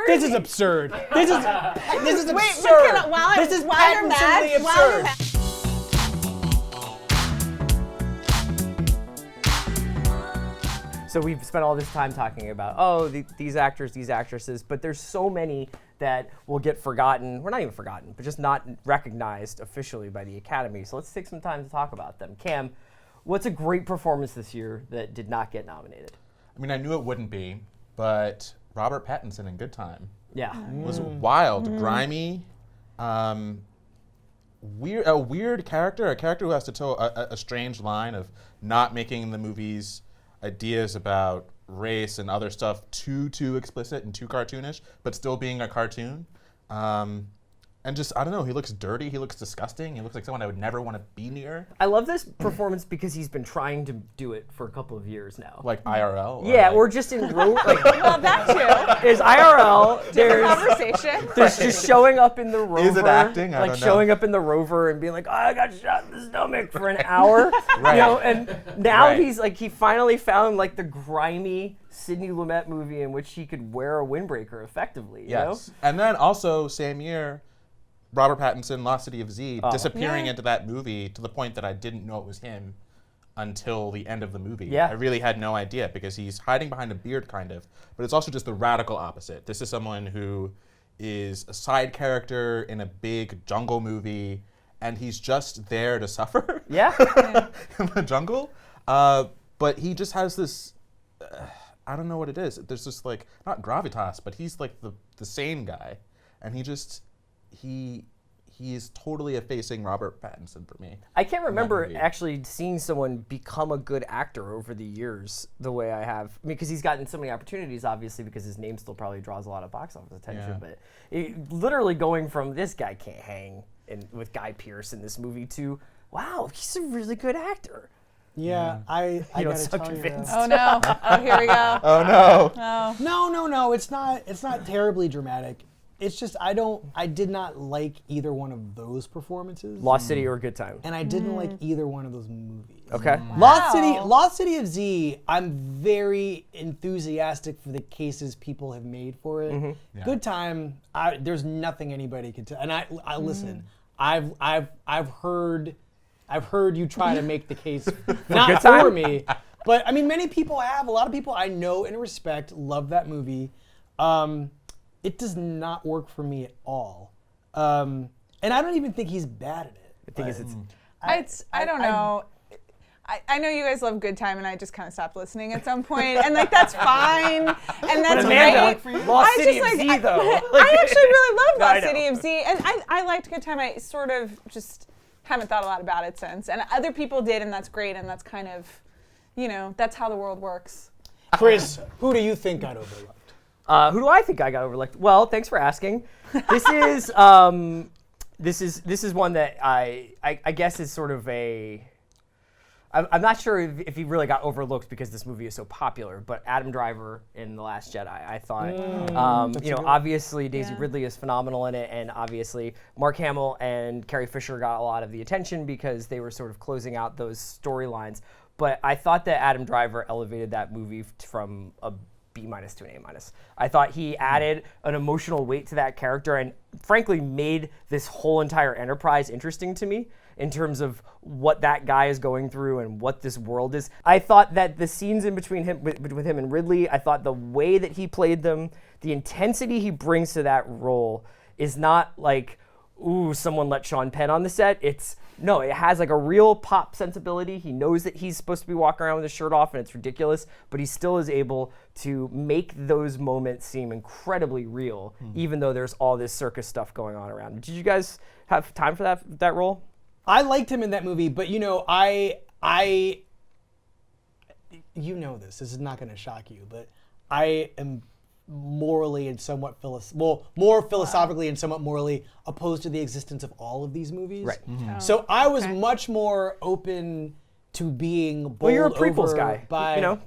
This is absurd. This is absurd. Wait, this is Pattinsonly absurd. So we've spent all this time talking about, these actors, these actresses, but there's so many that will get forgotten. We're not even forgotten, but just not recognized officially by the Academy. So let's take some time to talk about them. Cam, what's a great performance this year that did not get nominated? I mean, I knew it wouldn't be, but Robert Pattinson in Good Time. Yeah. Was wild, grimy, a weird character, a character who has to toe a strange line of not making the movie's ideas about race and other stuff too explicit and too cartoonish, but still being a cartoon. And just, I don't know, he looks dirty, he looks disgusting, he looks like someone I would never want to be near. I love this performance because he's been trying to do it for a couple of years now. Like IRL? Yeah, or just in well, that too. There's IRL, there's conversation. There's just showing up in the Rover. Is it acting? I like don't know. showing up in the Rover and being like, I got shot in the stomach for an hour. Right. You know, and now Right. he's like, he finally found like the grimy Sidney Lumet movie in which he could wear a windbreaker effectively. Yes. You know? And then also, same year, Robert Pattinson, Lost City of Z, disappearing into that movie to the point that I didn't know it was him until the end of the movie. Yeah. I really had no idea because he's hiding behind a beard kind of, but it's also just the radical opposite. This is someone who is a side character in a big jungle movie and he's just there to suffer Yeah. in the jungle. But he just has this, I don't know what it is. There's just like, not gravitas, but he's like the sane guy. And he is totally effacing Robert Pattinson for me. I can't remember movie. actually seeing someone become a good actor over the years the way I have. I mean, because he's gotten so many opportunities, obviously, because his name still probably draws a lot of box office attention. Yeah. But literally going from this guy can't hang with Guy Pearce in this movie to, wow, he's a really good actor. Yeah, I You don't gotta sound tell convinced. you. Oh no! Oh, here we go. Oh no. Oh. No. It's not terribly dramatic. It's just I did not like either one of those performances. Lost City or Good Time? And I didn't like either one of those movies. Okay. Lost City of Z, I'm very enthusiastic for the cases people have made for it. Yeah. Good Time, there's nothing anybody can tell. And I listen. I've heard you try to make the case not for me, but I mean many people have. A lot of people I know and respect love that movie. It does not work for me at all. And I don't even think he's bad at it. I think I don't know. I know you guys love Good Time, and I just kind of stopped listening at some point, and like that's fine, and that's Amanda, great. Lost City of Z, though. I actually really love I Lost know. City of Z, and I liked Good Time. I sort of just haven't thought a lot about it since, and other people did, and that's great, and that's kind of, that's how the world works. Chris, who do you think got overlooked? Who do I think I got overlooked? Well, thanks for asking. This is this is one that I guess is sort of a. I'm not sure if he really got overlooked because this movie is so popular, but Adam Driver in The Last Jedi, I thought, obviously Daisy Ridley is phenomenal in it, and obviously Mark Hamill and Carrie Fisher got a lot of the attention because they were sort of closing out those storylines. But I thought that Adam Driver elevated that movie from a B- to an A-. I thought he added an emotional weight to that character and frankly made this whole entire enterprise interesting to me in terms of what that guy is going through and what this world is. I thought that the scenes in between him with him and Ridley, I thought the way that he played them, the intensity he brings to that role is not like, ooh, someone let Sean Penn on the set. No, it has like a real pop sensibility. He knows that he's supposed to be walking around with his shirt off and it's ridiculous, but he still is able to make those moments seem incredibly real, even though there's all this circus stuff going on around. Did you guys have time for that role? I liked him in that movie, but I this is not going to shock you, but I am morally and somewhat more philosophically and somewhat morally opposed to the existence of all of these movies. Right. So I was much more open to being bowled Well, you're a prequels over guy, by, you know?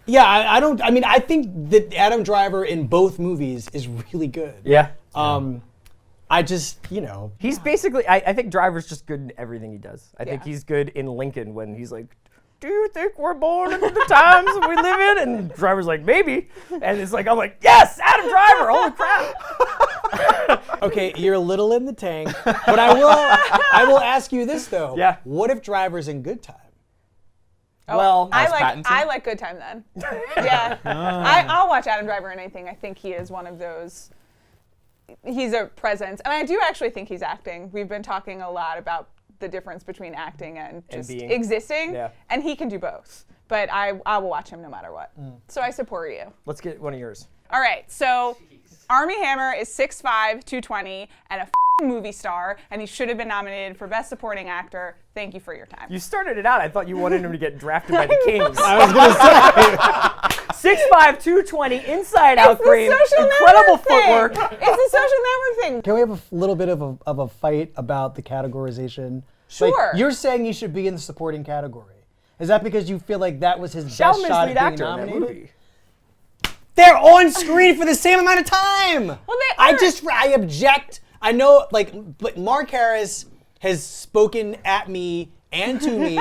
Yeah, I think that Adam Driver in both movies is really good. Yeah. I just, you know. He's basically, I think Driver's just good in everything he does. I think he's good in Lincoln when he's like, do you think we're born into the times that we live in? And Driver's like, maybe. And it's like, I'm like, yes, Adam Driver, holy crap. Okay, you're a little in the tank, but I will ask you this though. Yeah. What if Driver's in Good Time? Well, I like Good Time then. Yeah. I'll watch Adam Driver in anything. I think he is one of those. He's a presence, and I do actually think he's acting. We've been talking a lot about the difference between acting and just existing, and he can do both. But I will watch him no matter what. So I support you. Let's get one of yours. All right, so Armie Hammer is 6'5", 220, and a movie star, and he should have been nominated for Best Supporting Actor. Thank you for your time. You started it out. I thought you wanted him to get drafted by the Kings. I was gonna say. 6'5", 220, inside out the frame, social incredible network thing. footwork. It's the social network thing. Can we have a little bit of a fight about the categorization? Sure. Like, you're saying he should be in the supporting category. Is that because you feel like that was his best Shalman's shot lead at being actor in that nominated? movie. They're on screen for the same amount of time. Well, they are. I object. I know, like Mark Harris has spoken at me and to me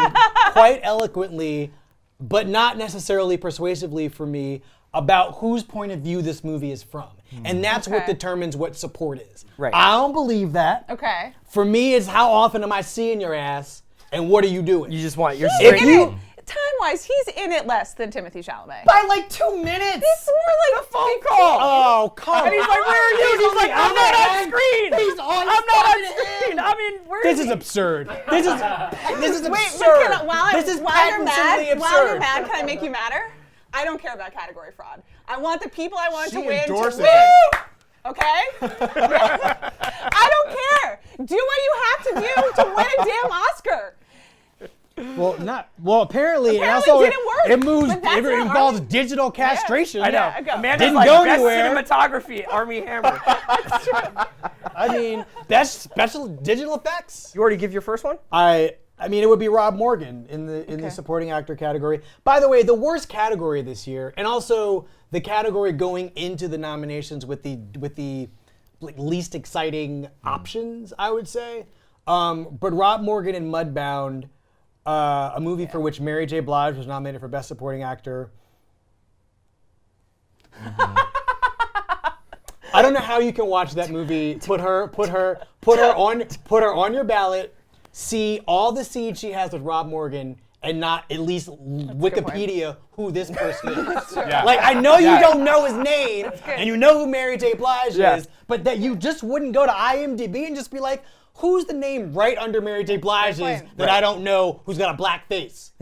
quite eloquently, but not necessarily persuasively for me about whose point of view this movie is from. And that's what determines what support is. Right. I don't believe that. Okay. For me, it's how often am I seeing your ass and what are you doing? You just want your He's straight. in it. Time-wise, he's in it less than Timothy Chalamet. By like 2 minutes. It's more like a phone call. Oh, come And he's like, where are you? And he's like, I'm not on screen. He's on I'm not on fucking screen. end. I mean, where This is is he? absurd. This is Wait, absurd. but while this is you're Pattinsonly mad, absurd. can I make you madder? I don't care about category fraud. I want the people I want to She win to endorses win. it. Okay? I don't care. Do what you have to do to win a damn Oscar. Apparently it Apparently also it didn't work, it moves. but that's It not involves Armie. digital castration. I know. Yeah, go. Amanda's Didn't like, go best anywhere. cinematography, Armie Hammer. I mean, best special digital effects. You already give your first one? I mean, it would be Rob Morgan in the supporting actor category. By the way, the worst category this year, and also the category going into the nominations with the like, least exciting options, I would say. But Rob Morgan in Mudbound, a movie for which Mary J. Blige was nominated for Best Supporting Actor. I don't know how you can watch that movie. Put her on your ballot. See all the scenes she has with Rob Morgan, and not at least Wikipedia who this person is. Yeah. Like, I know you don't know his name, and you know who Mary J. Blige is, but that you just wouldn't go to IMDb and just be like, who's the name right under Mary J. Blige's that I don't know who's got a black face?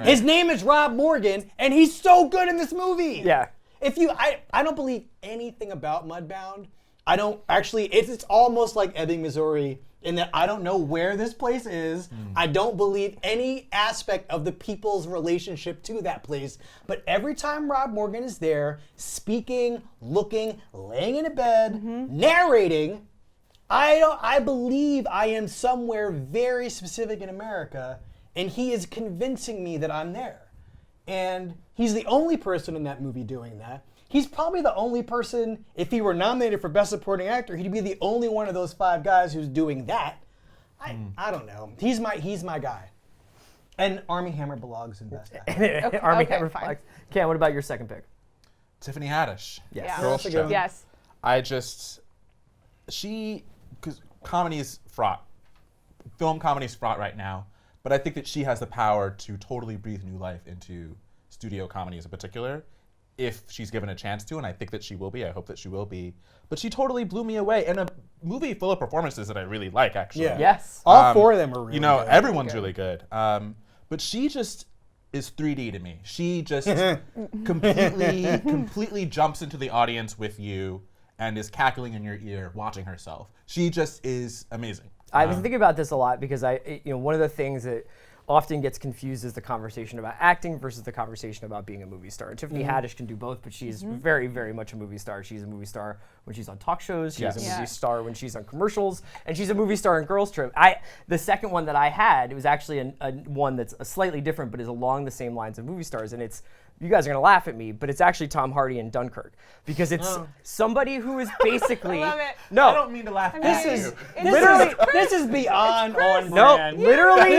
His name is Rob Morgan, and he's so good in this movie. Yeah. I don't believe anything about Mudbound. I don't actually, it's almost like Ebbing, Missouri, in that I don't know where this place is. I don't believe any aspect of the people's relationship to that place. But every time Rob Morgan is there, speaking, looking, laying in a bed, narrating, I believe I am somewhere very specific in America, and he is convincing me that I'm there. And he's the only person in that movie doing that. He's probably the only person, if he were nominated for Best Supporting Actor, he'd be the only one of those 5 guys who's doing that. I don't know. He's my guy. And Armie Hammer belongs in Best Actor. Armie okay, Hammer. fine. Ken, what about your second pick? Tiffany Haddish. Yes. Yeah. Girl That's a good one. Yes. Because comedy is fraught. Film comedy is fraught right now. But I think that she has the power to totally breathe new life into studio comedies in particular, if she's given a chance to, and I think that she will be. I hope that she will be. But she totally blew me away in a movie full of performances that I really like, actually. Yeah. Yes. All 4 of them are really good. Everyone's really good. But she just is 3D to me. She just completely jumps into the audience with you and is cackling in your ear, watching herself. She just is amazing. I've been thinking about this a lot because one of the things that often gets confused is the conversation about acting versus the conversation about being a movie star. And Tiffany Haddish can do both, but she's very, very much a movie star. She's a movie star when she's on talk shows. She's a movie star when she's on commercials, and she's a movie star in Girls Trip. The second one that I had, it was actually one that's slightly different, but is along the same lines of movie stars, and it's you guys are gonna laugh at me, but it's actually Tom Hardy in Dunkirk because it's somebody who is basically I love it. no. I don't mean to laugh. This is beyond on No, brand. literally,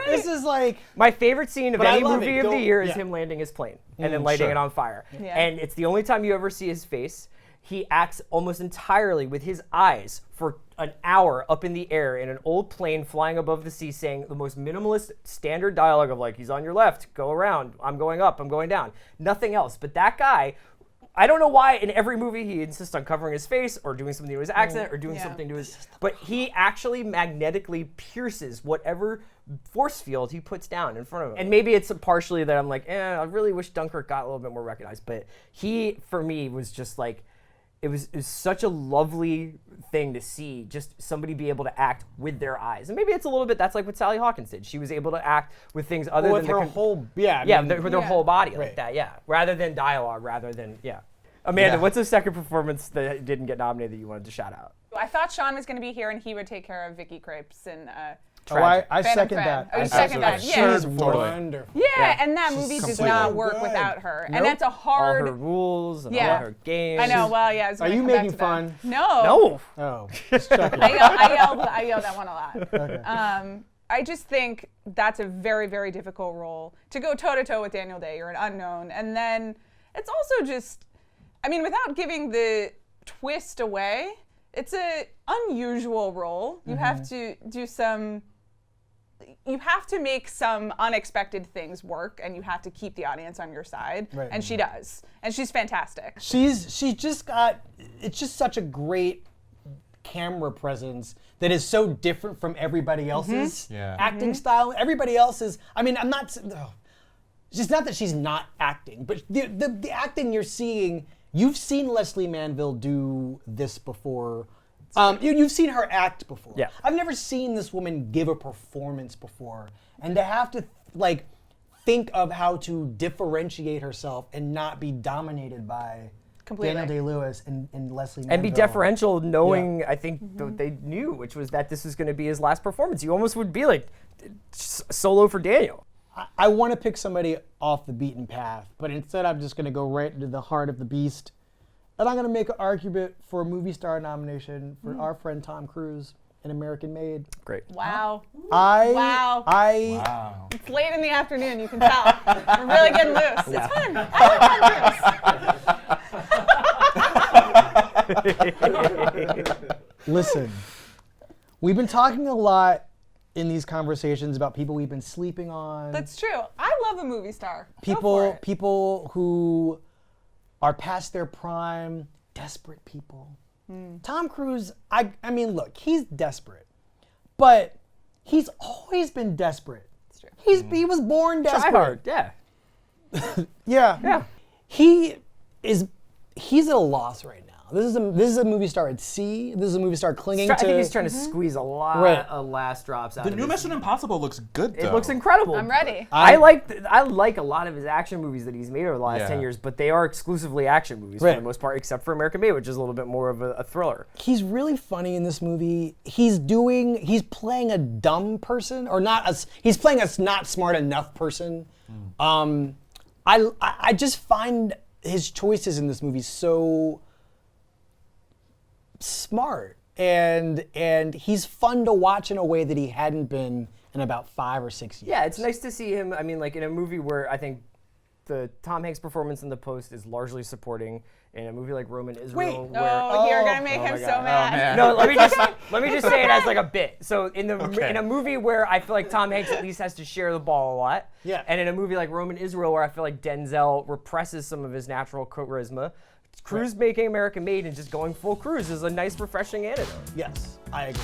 This is like my favorite scene of But I any love movie it. of the Go- year is yeah. him landing his plane and then lighting sure. it on fire. Yeah. And it's the only time you ever see his face. He acts almost entirely with his eyes for an hour up in the air in an old plane flying above the sea, saying the most minimalist standard dialogue of like, he's on your left, go around, I'm going up, I'm going down. Nothing else. But that guy, I don't know why in every movie he insists on covering his face or doing something to his accent or doing something to his, but he actually magnetically pierces whatever force field he puts down in front of him. And maybe it's partially that I'm like, I really wish Dunkirk got a little bit more recognized, but he, for me, was just like, it was such a lovely thing to see, just somebody be able to act with their eyes. And maybe it's a little bit, that's like what Sally Hawkins did. She was able to act with things other with than her whole with their Yeah. whole body like Right. that, yeah. Rather than dialogue, Amanda, Yeah. what's the second performance that didn't get nominated that you wanted to shout out? I thought Sean was going to be here and he would take care of Vicky Krieps and I Phantom second Thread. that. Oh, you I second that, She's yeah. wonderful. Yeah, and that movie does not so work good. without her. Nope. And that's a All hard. her rules and Yeah. all her games. I know. Well, yeah. I was Are gonna you come back making to that. fun? No. No. Oh, just checking. I yelled that one a lot. I just think that's a very, very difficult role to go toe to toe with Daniel Day. You're an unknown, and then it's also just, I mean, without giving the twist away, it's an unusual role. You have to do some. You have to make some unexpected things work, and you have to keep the audience on your side. Right. And she does, and she's fantastic. She's just got, it's just such a great camera presence that is so different from everybody else's Yeah. acting style. Everybody else is, I mean, I'm not, it's just not that she's not acting, but the acting you're seeing, you've seen Leslie Manville do this before. You've seen her act before. Yeah. I've never seen this woman give a performance before. And to have to like think of how to differentiate herself and not be dominated by Completely. Daniel Day-Lewis and Leslie Manville. And be deferential, knowing, I think, what they knew, which was that this was going to be his last performance. You almost would be like, solo for Daniel. I want to pick somebody off the beaten path, but instead I'm just going to go right into the heart of the beast. And I'm going to make an argument for a movie star nomination for our friend Tom Cruise in American Made. Great. Wow. Wow. Wow. It's late in the afternoon, you can tell. We're really getting loose. It's fun. I like Tom Cruise. Listen, we've been talking a lot in these conversations about people we've been sleeping on. That's true. I love a movie star. Go for it. People who are past their prime, desperate people. Tom Cruise, I mean, look, he's desperate, but he's always been desperate. It's true. He was born desperate. Try hard, yeah. Yeah. Yeah. He's at a loss right now. This is a movie star at sea. This is a movie star clinging I to. think he's trying to squeeze a lot Right. of last drops out The of new his- Mission Impossible looks good, though. It looks incredible. I'm ready. I like a lot of his action movies that he's made over the last 10 Yeah. years, but they are exclusively action movies for Right. the most part, except for American Made, which is a little bit more of a thriller. He's really funny in this movie. He's playing a dumb person, or he's playing a not smart enough person. I just find his choices in this movie so smart, and he's fun to watch in a way that he hadn't been in about 5 or 6 years. Yeah, it's nice to see him. I mean, like in a movie where I think the Tom Hanks performance in The Post is largely supporting. In a movie like Roman Israel, Wait. where You're gonna make him so mad. man. no, let me just say it as like a bit. So in a movie where I feel like Tom Hanks at least has to share the ball a lot, Yeah. and in a movie like Roman Israel where I feel like Denzel represses some of his natural charisma, Cruise making American Made and just going full Cruise is a nice refreshing antidote. Yes, I agree.